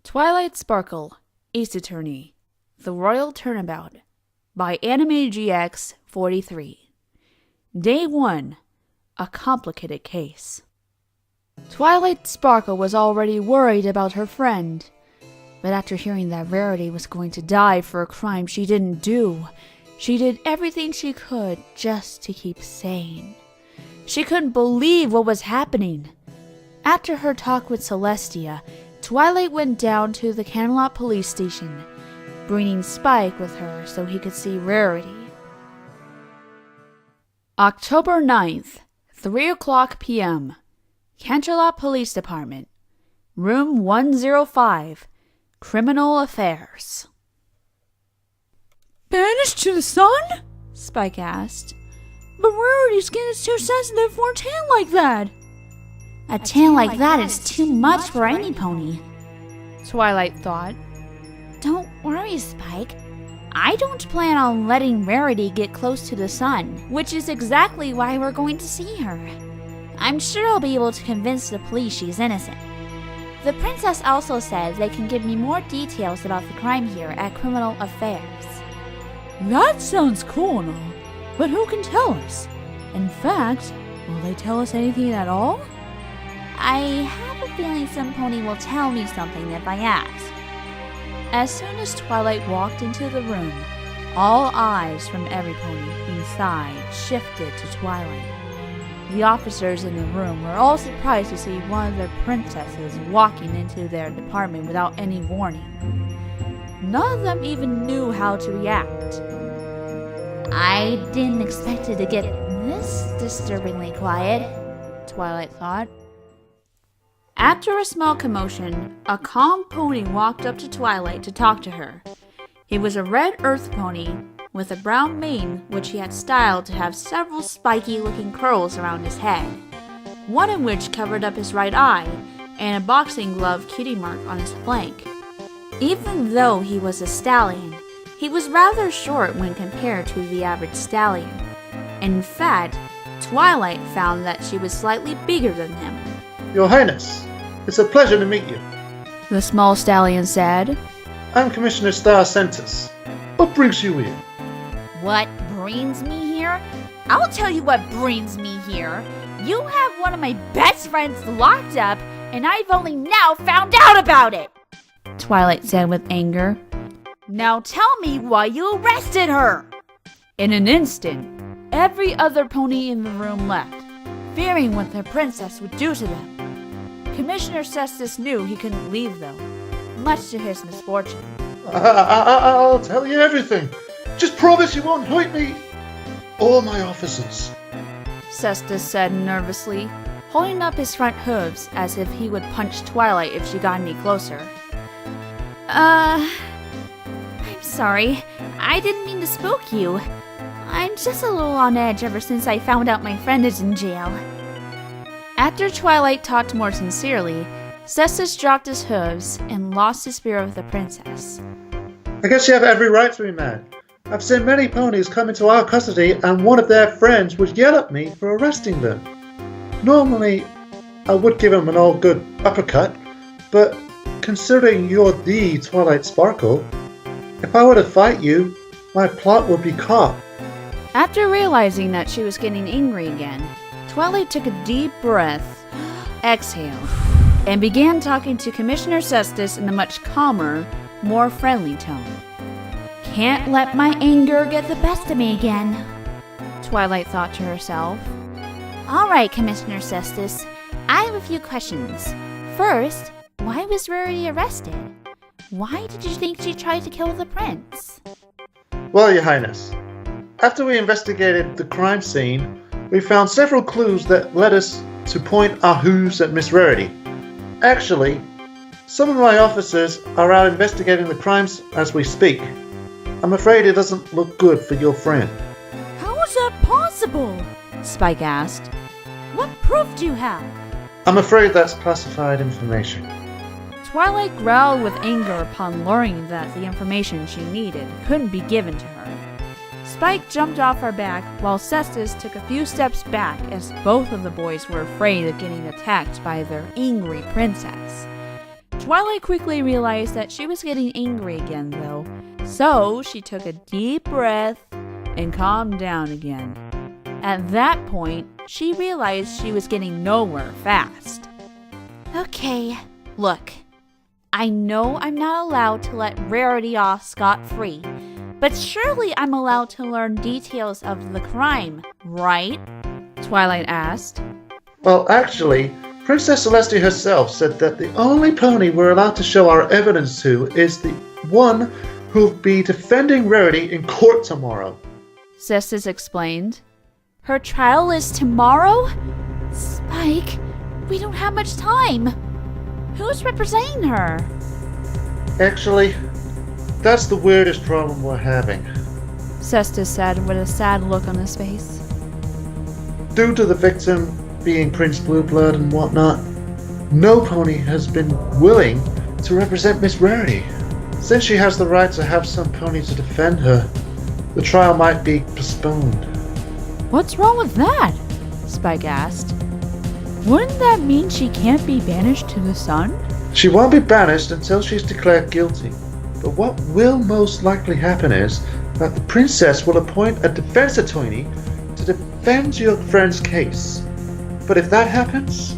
Twilight Sparkle, Ace Attorney, The Royal Turnabout, by AnimeGX43. Day 1, A Complicated Case. Twilight Sparkle was already worried about her friend, but after hearing that Rarity was going to die for a crime she didn't do, she did everything she could just to keep sane. She couldn't believe what was happening. After her talk with Celestia, Twilight went down to the Camelot police station, bringing Spike with her so he could see Rarity. October 9th, 3 o'clock p.m. Camelot Police Department, Room 105, Criminal Affairs. Banished to the sun? Spike asked. But Rarity's skin is too sensitive for a tan like that. A tan like that is too much for any pony, Twilight thought. Don't worry, Spike. I don't plan on letting Rarity get close to the sun, which is exactly why we're going to see her. I'm sure I'll be able to convince the police she's innocent. The princess also says they can give me more details about the crime here at Criminal Affairs. That sounds cool and all, but who can tell us? In fact, will they tell us anything at all? I have a feeling some pony will tell me something if I ask. As soon as Twilight walked into the room, all eyes from every pony inside shifted to Twilight. The officers in the room were all surprised to see one of their princesses walking into their department without any warning. None of them even knew how to react. I didn't expect it to get this disturbingly quiet, Twilight thought. After a small commotion, a calm pony walked up to Twilight to talk to her. He was a red earth pony with a brown mane which he had styled to have several spiky-looking curls around his head, one of which covered up his right eye, and a boxing glove kitty mark on his flank. Even though he was a stallion, he was rather short when compared to the average stallion. In fact, Twilight found that she was slightly bigger than him. Your Highness, it's a pleasure to meet you. The small stallion said. I'm Commissioner Cestus. What brings you here? What brings me here? I'll tell you what brings me here. You have one of my best friends locked up, and I've only now found out about it, Twilight said with anger. Now tell me why you arrested her. In an instant, every other pony in the room left, fearing what their princess would do to them. Commissioner Cestus knew he couldn't leave, though, much to his misfortune. I'll tell you everything. Just promise you won't hurt me or my officers, Cestus said nervously, holding up his front hooves as if he would punch Twilight if she got any closer. I'm sorry. I didn't mean to spook you. I'm just a little on edge ever since I found out my friend is in jail. After Twilight talked more sincerely, Cestus dropped his hooves and lost his fear of the princess. I guess you have every right to be mad. I've seen many ponies come into our custody and one of their friends would yell at me for arresting them. Normally, I would give him an old good uppercut, but considering you're the Twilight Sparkle, if I were to fight you, my plot would be caught. After realizing that she was getting angry again, Twilight took a deep breath, exhaled, and began talking to Commissioner Cestus in a much calmer, more friendly tone. Can't let my anger get the best of me again, Twilight thought to herself. All right, Commissioner Cestus, I have a few questions. First, why was Rarity arrested? Why did you think she tried to kill the prince? Well, Your Highness, after we investigated the crime scene, we found several clues that led us to point our hooves at Miss Rarity. Actually, some of my officers are out investigating the crimes as we speak. I'm afraid it doesn't look good for your friend. How is that possible? Spike asked. What proof do you have? I'm afraid that's classified information. Twilight growled with anger upon learning that the information she needed couldn't be given to her. Spike jumped off her back while Cestus took a few steps back as both of the boys were afraid of getting attacked by their angry princess. Twilight quickly realized that she was getting angry again, though, so she took a deep breath and calmed down again. At that point, she realized she was getting nowhere fast. Okay, look. I know I'm not allowed to let Rarity off scot-free, but surely I'm allowed to learn details of the crime, right? Twilight asked. Well, actually, Princess Celestia herself said that the only pony we're allowed to show our evidence to is the one who'll be defending Rarity in court tomorrow. Cestus explained. Her trial is tomorrow? Spike, we don't have much time. Who's representing her? Actually, that's the weirdest problem we're having. Cestus said with a sad look on his face. Due to the victim being Prince Blueblood and whatnot, no pony has been willing to represent Miss Rarity. Since she has the right to have some pony to defend her, the trial might be postponed. What's wrong with that? Spike asked. Wouldn't that mean she can't be banished to the sun? She won't be banished until she's declared guilty. But what will most likely happen is that the princess will appoint a defense attorney to defend your friend's case. But if that happens,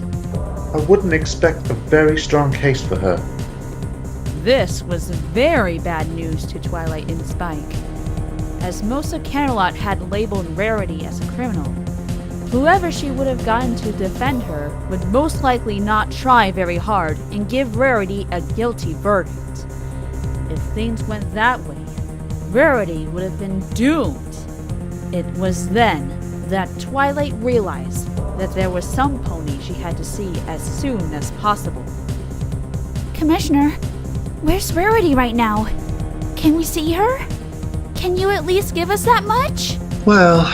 I wouldn't expect a very strong case for her. This was very bad news to Twilight and Spike, as most of Canterlot had labeled Rarity as a criminal. Whoever she would have gotten to defend her would most likely not try very hard and give Rarity a guilty verdict. If things went that way, Rarity would have been doomed. It was then that Twilight realized that there was some pony she had to see as soon as possible. Commissioner, where's Rarity right now? Can we see her? Can you at least give us that much? Well,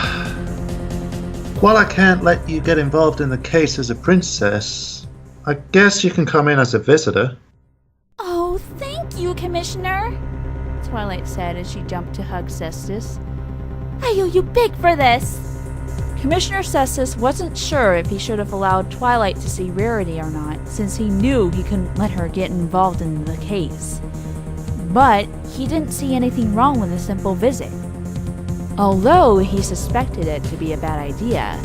while I can't let you get involved in the case as a princess, I guess you can come in as a visitor. Oh, thank you, Commissioner. Twilight said as she jumped to hug Cestus. I owe you big for this. Commissioner Cestus wasn't sure if he should have allowed Twilight to see Rarity or not, since he knew he couldn't let her get involved in the case. But he didn't see anything wrong with a simple visit. Although he suspected it to be a bad idea,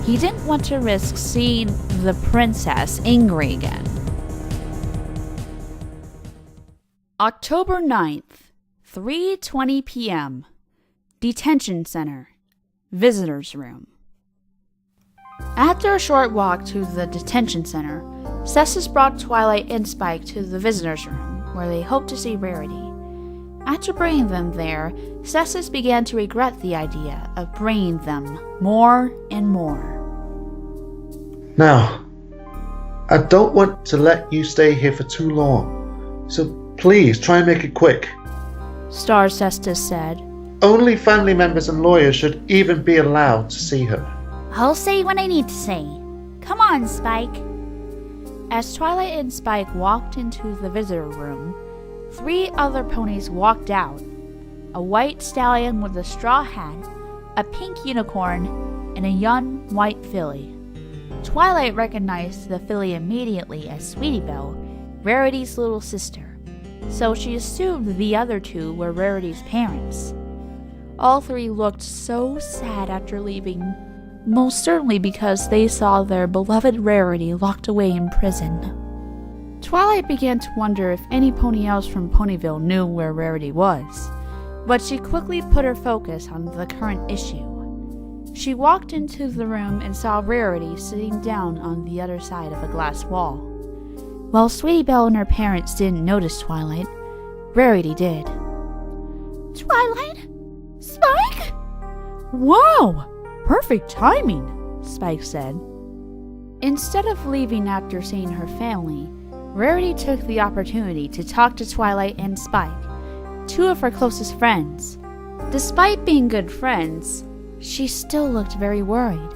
he didn't want to risk seeing the princess angry again. October 9th, 3:20 p.m. Detention Center. Visitors Room. After a short walk to the detention center, Cestus brought Twilight and Spike to the visitors room, where they hoped to see Rarity. After bringing them there, Cestus began to regret the idea of bringing them more and more. Now, I don't want to let you stay here for too long, so please try and make it quick. Star Cestus said. Only family members and lawyers should even be allowed to see her. I'll say what I need to say. Come on, Spike. As Twilight and Spike walked into the visitor room, 3 other ponies walked out. A white stallion with a straw hat, a pink unicorn, and a young white filly. Twilight recognized the filly immediately as Sweetie Belle, Rarity's little sister, so she assumed the other 2 were Rarity's parents. All 3 looked so sad after leaving, most certainly because they saw their beloved Rarity locked away in prison. Twilight began to wonder if any pony else from Ponyville knew where Rarity was, but she quickly put her focus on the current issue. She walked into the room and saw Rarity sitting down on the other side of a glass wall. While Sweetie Belle and her parents didn't notice Twilight, Rarity did. Twilight? Spike? Wow! Perfect timing, Spike said. Instead of leaving after seeing her family, Rarity took the opportunity to talk to Twilight and Spike, 2 of her closest friends. Despite being good friends, she still looked very worried.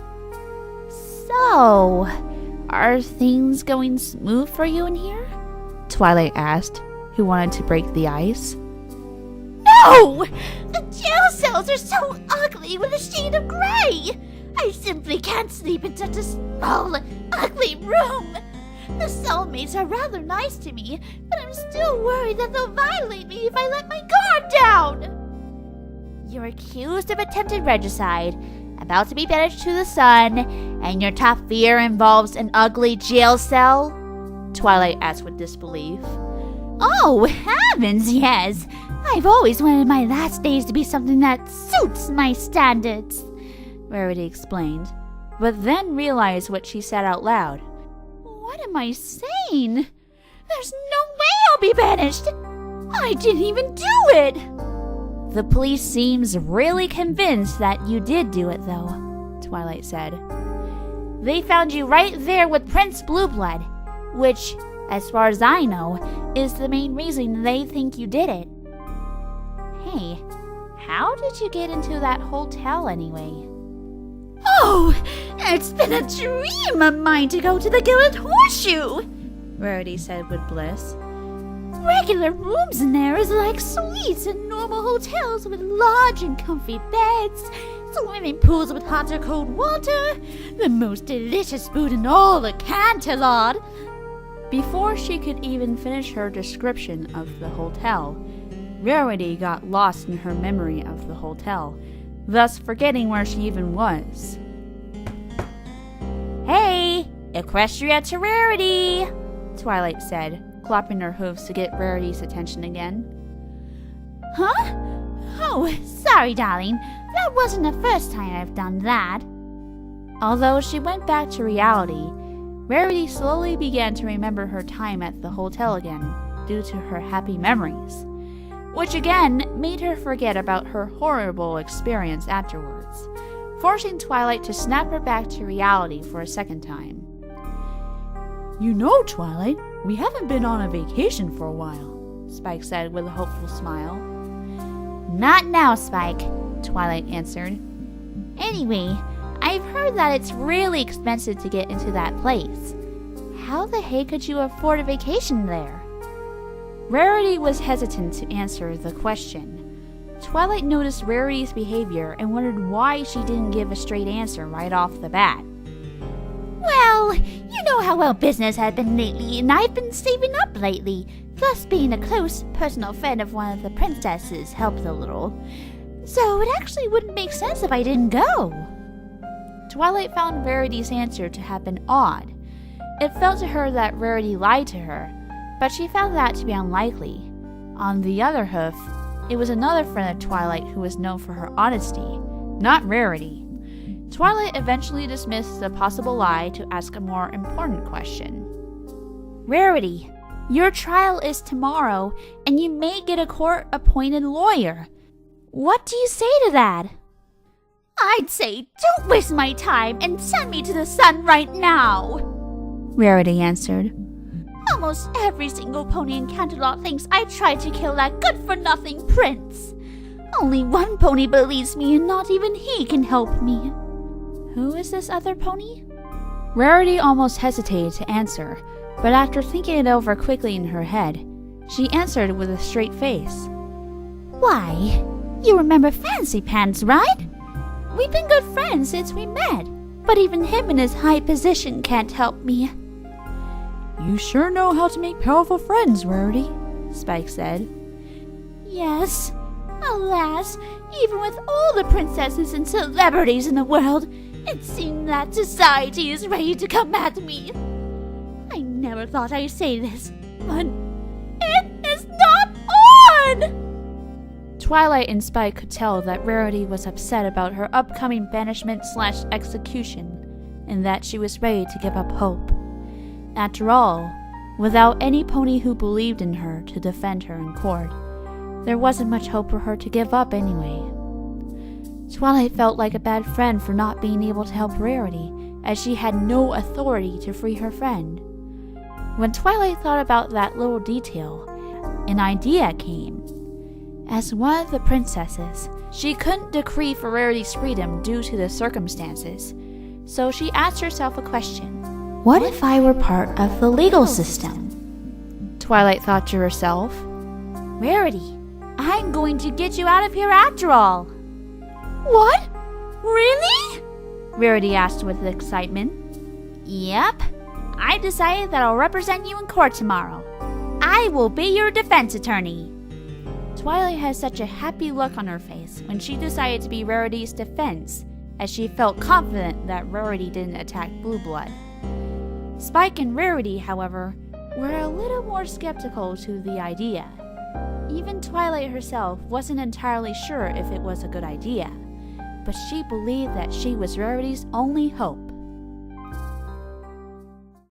So, are things going smooth for you in here? Twilight asked, who wanted to break the ice. No! The jail cells are so ugly with a shade of gray! I simply can't sleep in such a small, ugly room! The cellmates are rather nice to me, but I'm still worried that they'll violate me if I let my guard down. You're accused of attempted regicide, about to be banished to the sun, and your top fear involves an ugly jail cell? Twilight asked with disbelief. Oh, heavens, yes. I've always wanted my last days to be something that suits my standards, Rarity explained, but then realized what she said out loud. What am I saying? There's no way I'll be banished! I didn't even do it! The police seems really convinced that you did do it, though, Twilight said. They found you right there with Prince Blueblood, which, as far as I know, is the main reason they think you did it. Hey, how did you get into that hotel anyway? Oh, it's been a dream of mine to go to the Gilded Horseshoe, Rarity said with bliss. Regular rooms in there is like suites in normal hotels with large and comfy beds, swimming pools with hot or cold water, the most delicious food in all the Canterlot. Before she could even finish her description of the hotel, Rarity got lost in her memory of the hotel, thus forgetting where she even was. Hey, Equestria to Rarity, Twilight said, clapping her hooves to get Rarity's attention again. Huh? Oh, sorry, darling. That wasn't the first time I've done that. Although she went back to reality, Rarity slowly began to remember her time at the hotel again due to her happy memories, which again made her forget about her horrible experience afterwards, forcing Twilight to snap her back to reality for a second time. You know, Twilight, we haven't been on a vacation for a while, Spike said with a hopeful smile. Not now, Spike, Twilight answered. Anyway, I've heard that it's really expensive to get into that place. How the heck could you afford a vacation there? Rarity was hesitant to answer the question. Twilight noticed Rarity's behavior and wondered why she didn't give a straight answer right off the bat. Well, you know how well business had been lately, and I've been saving up lately. Plus, being a close personal friend of one of the princesses helped a little. So it actually wouldn't make sense if I didn't go. Twilight found Rarity's answer to have been odd. It felt to her that Rarity lied to her, but she found that to be unlikely. On the other hoof, it was another friend of Twilight who was known for her honesty, not Rarity. Twilight eventually dismissed the possible lie to ask a more important question. Rarity, your trial is tomorrow, and you may get a court-appointed lawyer. What do you say to that? I'd say, don't waste my time and send me to the sun right now, Rarity answered. Almost every single pony in Canterlot thinks I tried to kill that good-for-nothing prince. Only one pony believes me, and not even he can help me. Who is this other pony? Rarity almost hesitated to answer, but after thinking it over quickly in her head, she answered with a straight face. Why, you remember Fancy Pants, right? We've been good friends since we met, but even him in his high position can't help me. You sure know how to make powerful friends, Rarity, Spike said. Yes. Alas, even with all the princesses and celebrities in the world, it seems that society is ready to come at me. I never thought I'd say this, but it is not on! Twilight and Spike could tell that Rarity was upset about her upcoming banishment/execution, and that she was ready to give up hope. After all, without any pony who believed in her to defend her in court, there wasn't much hope for her to give up anyway. Twilight felt like a bad friend for not being able to help Rarity, as she had no authority to free her friend. When Twilight thought about that little detail, an idea came. As one of the princesses, she couldn't decree for Rarity's freedom due to the circumstances, so she asked herself a question. What if I were part of the legal system? Twilight thought to herself. Rarity, I'm going to get you out of here after all. What? Really? Rarity asked with excitement. Yep. I decided that I'll represent you in court tomorrow. I will be your defense attorney. Twilight had such a happy look on her face when she decided to be Rarity's defense, as she felt confident that Rarity didn't attack Blueblood. Spike and Rarity, however, were a little more skeptical to the idea. Even Twilight herself wasn't entirely sure if it was a good idea, but she believed that she was Rarity's only hope.